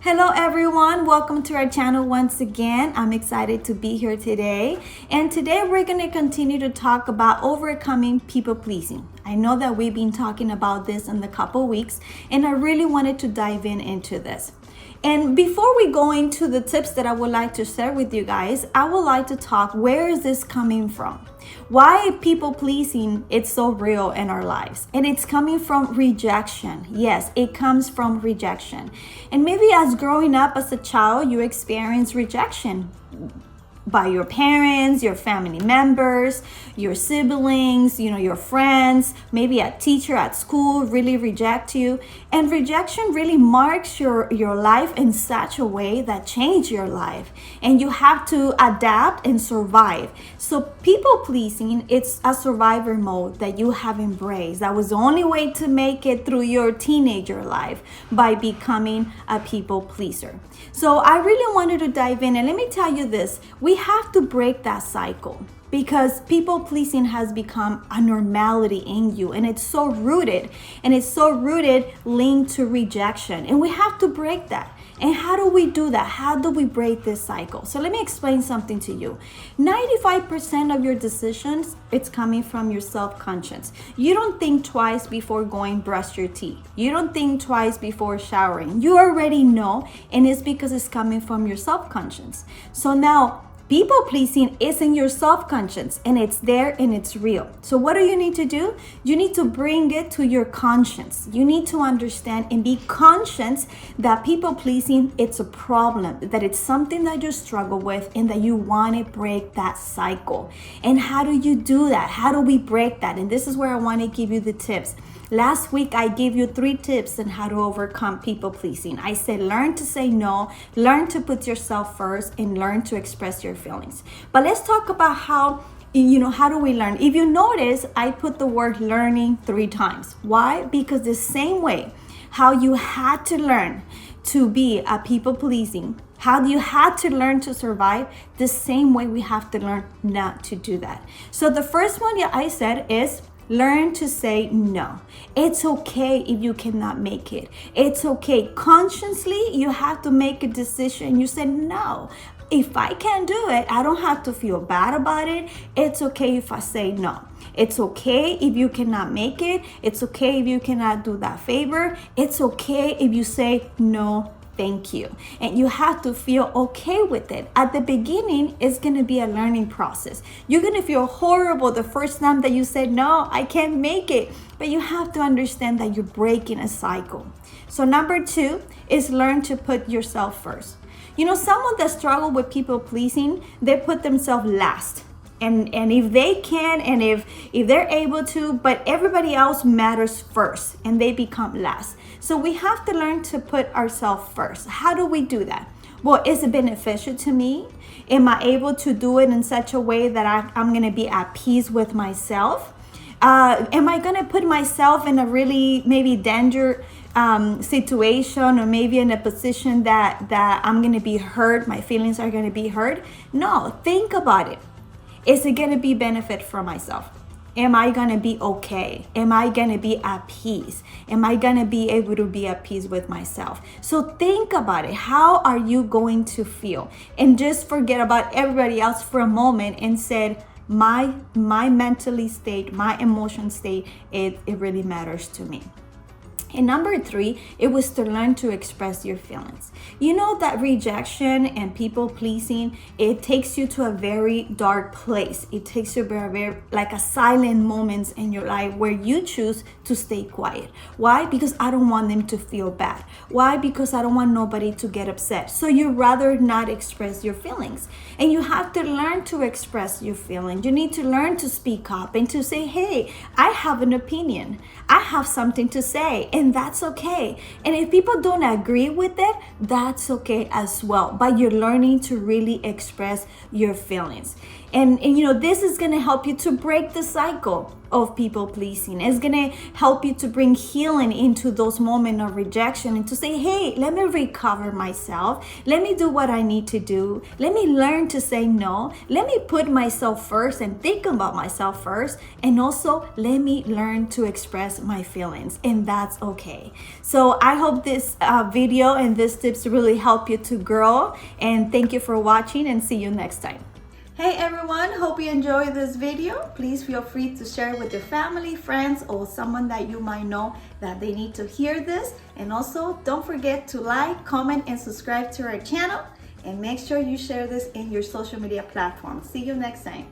Hello everyone, welcome to our channel once again. I'm excited to be here today. And today we're going to continue to talk about overcoming people pleasing. I know that we've been talking about this in the couple weeks, and I really wanted to dive into this. And before we go into the tips that I would like to share with you guys, I would like to talk, where is this coming from? Why people pleasing it's so real in our lives? And it's coming from rejection. Yes, it comes from rejection. And maybe as growing up as a child, you experience rejection by your parents, your family members, your siblings, your friends, maybe a teacher at school really reject you. And rejection really marks your life in such a way that change your life. And you have to adapt and survive. So people pleasing, it's a survivor mode that you have embraced. That was the only way to make it through your teenager life, by becoming a people pleaser. So I really wanted to dive in, and let me tell you this, we have to break that cycle, because people pleasing has become a normality in you, and it's so rooted linked to rejection, and we have to break that. And how do we do that? How do we break this cycle? So let me explain something to you. 95% of your decisions, it's coming from your self-conscious. You don't think twice before going brush your teeth. You don't think twice before showering. You already know, and it's because it's coming from your self-conscious. So now, people pleasing is in your self-conscious, and it's there and it's real. So what do you need to do? You need to bring it to your conscience. You need to understand and be conscious that people pleasing, it's a problem, that it's something that you struggle with, and that you want to break that cycle. And how do you do that? How do we break that? And this is where I want to give you the tips. Last week, I gave you 3 tips on how to overcome people pleasing. I said, learn to say no, learn to put yourself first, and learn to express your feelings. But let's talk about how do we learn? If you notice, I put the word learning 3 times. Why? Because the same way how you had to learn to be a people pleasing, how you had to learn to survive, the same way we have to learn not to do that. So the first one that I said is, learn to say no. It's okay if you cannot make it. It's okay. Consciously, you have to make a decision. You say, no, if I can't do it, I don't have to feel bad about it. It's okay if I say no. It's okay if you cannot make it. It's okay if you cannot do that favor. It's okay if you say no, thank you. And you have to feel okay with it. At the beginning, it's going to be a learning process. You're going to feel horrible the first time that you said, no, I can't make it. But you have to understand that you're breaking a cycle. So number 2 is learn to put yourself first. Someone that struggle with people pleasing, they put themselves last. And if they can, and if they're able to, but everybody else matters first, and they become last. So we have to learn to put ourselves first. How do we do that? Well, is it beneficial to me? Am I able to do it in such a way that I'm going to be at peace with myself? Am I going to put myself in a really maybe danger situation, or maybe in a position that I'm going to be hurt, my feelings are going to be hurt? No, think about it. Is it going to be benefit for myself? Am I going to be okay? Am I going to be at peace? Am I going to be able to be at peace with myself? So think about it. How are you going to feel? And just forget about everybody else for a moment and said, my mentally state, my emotion state, it really matters to me. And number 3, it was to learn to express your feelings. You know that rejection and people pleasing, it takes you to a very dark place. It takes you very like a silent moments in your life where you choose to stay quiet. Why? Because I don't want them to feel bad. Why? Because I don't want nobody to get upset. So you rather not express your feelings. And you have to learn to express your feelings. You need to learn to speak up and to say, hey, I have an opinion. I have something to say. And that's okay. And if people don't agree with it, that's okay as well. But you're learning to really express your feelings. And this is going to help you to break the cycle. of people pleasing. It's gonna help you to bring healing into those moments of rejection and to say, hey, let me recover myself. Let me do what I need to do. Let me learn to say no. Let me put myself first and think about myself first. And also let me learn to express my feelings, and that's okay. So I hope this video and these tips really help you to grow, and thank you for watching, and see you next time. Hey everyone, hope you enjoyed this video. Please feel free to share with your family, friends, or someone that you might know that they need to hear this. And also don't forget to like, comment, and subscribe to our channel, and make sure you share this in your social media platforms. See you next time.